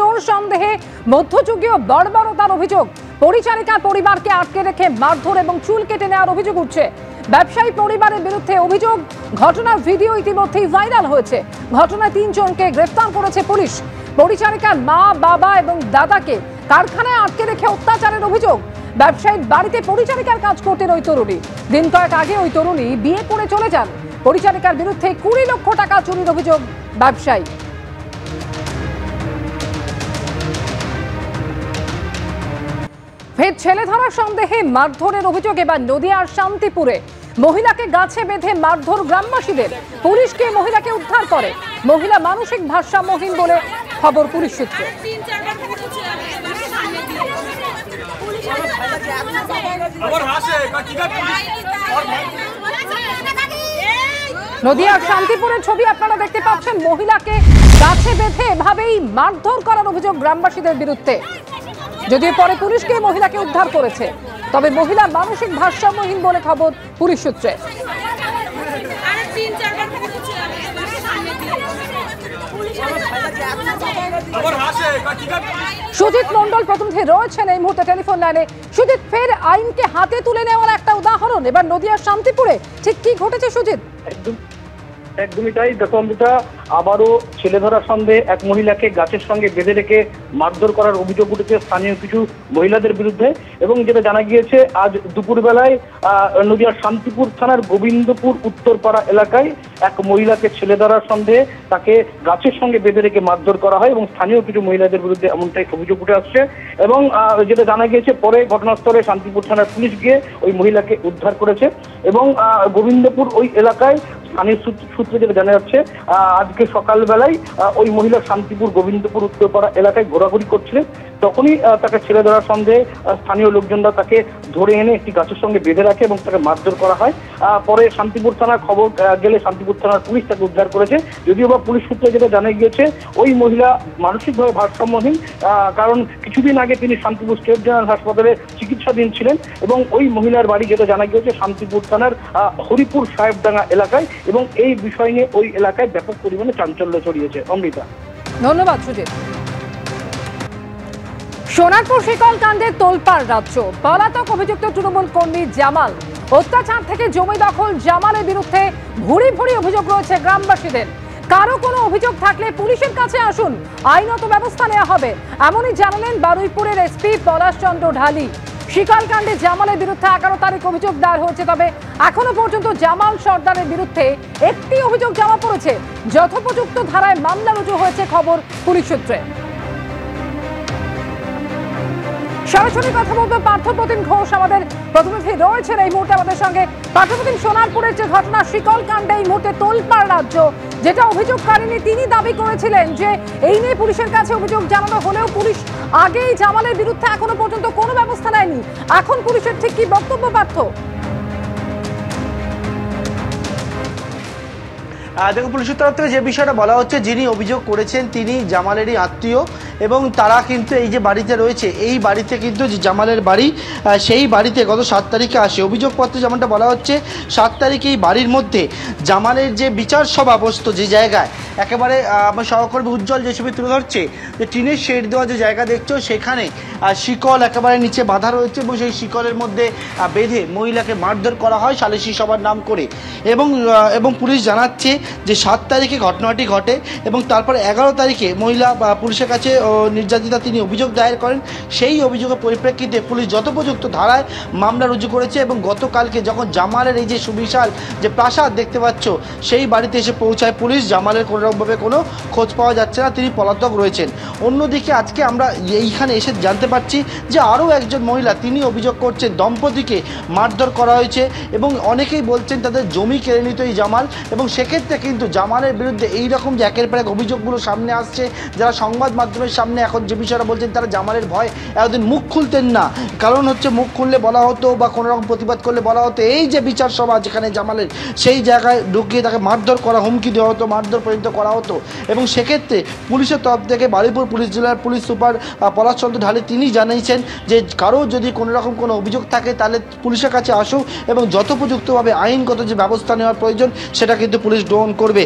চোর সন্দেহে মধ্যযুগীয় বর্বরতার অভিযোগ। পরিচারিকার পরিবারকে আটকে রেখে মারধর এবং চুল কেটে নেওয়ার অভিযোগ উঠছে। ব্যবসায়ী পরিবারের বিরুদ্ধে অভিযোগ। ঘটনার ভিডিও ইতিমধ্যেই ভাইরাল হয়েছে। ঘটনায় 3 জনকে গ্রেফতার করেছে পুলিশ। পরিচারিকার মা, বাবা এবং দাদাকে কারখানায় আটকে রেখে অত্যাচারের অভিযোগ। ব্যবসায়ীর বাড়িতে পরিচারিকার কাজ করতেন ওই তরুণী। দিন কয়েক আগে ওই তরুণী বিয়ে করে চলে যান। পরিচারিকার বিরুদ্ধে 20 লক্ষ টাকা চুরির অভিযোগ ব্যবসায়ী। ফের ছেলে ধরার সন্দেহে মারধরের অভিযোগ। এবার নদিয়ার শান্তিপুরে মহিলাকে গাছে বেঁধে মারধর গ্রামবাসীদের। পুলিশকে মহিলাকে উদ্ধার করে। মহিলা মানসিক ভারসাম্যহীন বলে খবর পুলিশ সূত্রে। নদিয়ার শান্তিপুরের ছবি আপনারা দেখতে পাচ্ছেন। মহিলাকে গাছে বেঁধে এভাবেই মারধর করার অভিযোগ গ্রামবাসীদের বিরুদ্ধে। যদিও পরে পুলিশকে মহিলাকে উদ্ধার করেছে, তবে মহিলা মানসিক ভারসাম্যহীন বলে খবর পুলিশ সূত্রে। সুজিত মন্ডল প্রতিনিধি রয়েছেন এই মুহূর্তে টেলিফোন লাইনে। সুজিত, ফের আইনকে হাতে তুলে নেওয়ার একটা উদাহরণ এবার নদিয়ার শান্তিপুরে। ঠিক কি ঘটেছে সুজিত? একদমই তাই। দেখো অমৃতা, আবারও ছেলে ধরার সন্দেহে এক মহিলাকে গাছের সঙ্গে বেঁধে রেখে মারধর করার অভিযোগ উঠেছে স্থানীয় কিছু মহিলাদের বিরুদ্ধে। এবং যেটা জানা গিয়েছে, আজ দুপুরবেলায় নদিয়ার শান্তিপুর থানার গোবিন্দপুর উত্তরপাড়া এলাকায় এক মহিলাকে ছেলে ধরার সন্দেহে তাকে গাছের সঙ্গে বেঁধে রেখে মারধর করা হয় এবং স্থানীয় কিছু মহিলাদের বিরুদ্ধে এমনটাই অভিযোগ উঠে আসছে। এবং যেটা জানা গিয়েছে, পরে ঘটনাস্থলে শান্তিপুর থানার পুলিশ গিয়ে ওই মহিলাকে উদ্ধার করেছে। এবং গোবিন্দপুর ওই এলাকায় স্থানীয় সূত্রে যেটা জানা যাচ্ছে, আজকে সকালবেলায় ওই মহিলা শান্তিপুর গোবিন্দপুর উত্তরপাড়া এলাকায় ঘোরাঘুরি করছিলেন। তখনই তাকে ছেড়ে দেওয়ার সন্দেহে স্থানীয় লোকজনরা তাকে ধরে এনে একটি গাছের সঙ্গে বেঁধে রাখে এবং তাকে মারধর করা হয়। পরে শান্তিপুর থানার খবর গেলে শান্তিপুর থানার পুলিশ তাকে উদ্ধার করেছে। যদিও বা পুলিশ সূত্রে যেটা জানা গিয়েছে, ওই মহিলা মানসিকভাবে ভারসাম্যহীন, কারণ কিছুদিন আগে তিনি শান্তিপুর স্টেট জেনারেল হাসপাতালে চিকিৎসাধীন ছিলেন। এবং ওই মহিলার বাড়ি যেটা জানা গিয়েছে শান্তিপুর থানার হরিপুর সাহেবডাঙ্গা এলাকায়। এবং এই বিষয় নিয়ে ওই এলাকায় ব্যাপক পরিমাণে চাঞ্চল্য ছড়িয়েছে। অমৃতা, ধন্যবাদ সুজিত। সোনারপুর শিকল কাণ্ডে তোলপাড় রাজ্য। পলাতক অভিযুক্ত তৃণমূল কর্মী জামাল। অত্যাচার থেকে জমি দখল। জামালের বিরুদ্ধে ভুরি ভুরি অভিযোগ রয়েছে গ্রামবাসীদের। কারো কোনো অভিযোগ থাকলে পুলিশের কাছে আসুন, আইনত ব্যবস্থা নেওয়া হবে, এমনই জানালেন বারুইপুরের এসপি পলাশ চন্দ্র ঢালি। শিকল কাণ্ডে জামালের বিরুদ্ধে 11 তারিখ অভিযোগ দায়ের হয়েছে। তবে এখনো পর্যন্ত জামাল সর্দারের বিরুদ্ধে একটি অভিযোগ জমা পড়েছে। যথোপযুক্ত ধারায় মামলা রুজু হয়েছে, খবর পুলিশ সূত্রে। সরাসরি কথা বলবো পার্থপ্রতিম ঘোষ, আমাদের প্রতিনিধি রয়েছেন এই মুহূর্তে আমাদের সঙ্গে। পার্থপ্রতিম, সোনারপুরের যে ঘটনা, শিকল কাণ্ডে এই মুহূর্তে তোলপাড় রাজ্য। যেটা অভিযোগকারিনী তিনি দাবি করেছিলেন যে এই নিয়ে পুলিশের কাছে অভিযোগ জানানো হলেও পুলিশ আগেই জামালের বিরুদ্ধে এখনো পর্যন্ত কোনো ব্যবস্থা নেয়নি। এখন পুলিশের ঠিক কি বক্তব্য পার্থ? দেখো, পুলিশের তরফ থেকে যে বিষয়টা বলা হচ্ছে, যিনি অভিযোগ করেছেন তিনি জামালেরই আত্মীয় এবং তারা কিন্তু এই যে বাড়িতে রয়েছে, এই বাড়িতে কিন্তু যে জামালের বাড়ি, সেই বাড়িতে গত 7 তারিখে আসে। অভিযোগপত্রে যেমনটা বলা হচ্ছে, 7 তারিখে এই বাড়ির মধ্যে জামালের যে বিচার সভা বসত, যে জায়গায় একেবারে আমার সহকর্মী উজ্জ্বল যে ছবি তুলে ধরছে, যে টিনের শেড দেওয়া যে জায়গা দেখছো, সেখানে শিকল একেবারে নিচে বাঁধা রয়েছে এবং সেই শিকলের মধ্যে বেঁধে মহিলাকে মারধর করা হয় সালিশি সভার নাম করে। এবং পুলিশ জানাচ্ছে যে 7 তারিখে ঘটনাটি ঘটে এবং তারপরে 11 তারিখে মহিলা পুলিশের কাছে নির্যাতিতা তিনি অভিযোগ দায়ের করেন। সেই অভিযোগের পরিপ্রেক্ষিতে পুলিশ যথোপযুক্ত ধারায় মামলা রুজু করেছে। এবং গতকালকে যখন জামালের এই যে সুবিশাল যে প্রাসাদ দেখতে পাচ্ছ, সেই বাড়িতে এসে পৌঁছায় পুলিশ। জামালের কোনোরকমভাবে কোনো খোঁজ পাওয়া যাচ্ছে না, তিনি পলাতক রয়েছেন। অন্যদিকে আজকে আমরা এইখানে এসে জানতে পারছি যে আরও একজন মহিলা তিনি অভিযোগ করছেন দম্পতিকে মারধর করা হয়েছে এবং অনেকেই বলছেন তাদের জমি কেড়ে নিত এই জামাল। এবং সেক্ষেত্রে কিন্তু জামালের বিরুদ্ধে এইরকম যে একের পর এক অভিযোগগুলো সামনে আসছে। যারা সংবাদ মাধ্যমের সামনে এখন যে বিষয়টা বলছেন, তারা জামালের ভয় এতদিন মুখ খুলতেন না। কারণ হচ্ছে মুখ খুললে বলা হতো বা কোনো রকম প্রতিবাদ করলে বলা হতো এই যে বিচার সভা যেখানে জামালের, সেই জায়গায় ঢুকিয়ে তাকে মারধর করা, হুমকি দেওয়া হতো, মারধর পর্যন্ত করা হতো। এবং সেক্ষেত্রে পুলিশের তরফ থেকে বারুইপুর পুলিশ জেলার পুলিশ সুপার পলাশ চন্দ্র ঢালি তিনি জানিয়েছেন যে কারো যদি কোনো রকম কোনো অভিযোগ থাকে তাহলে পুলিশের কাছে আসুক এবং যথোপযুক্তভাবে আইনগত যে ব্যবস্থা নেওয়ার প্রয়োজন সেটা কিন্তু পুলিশ গ্রহণ করবে।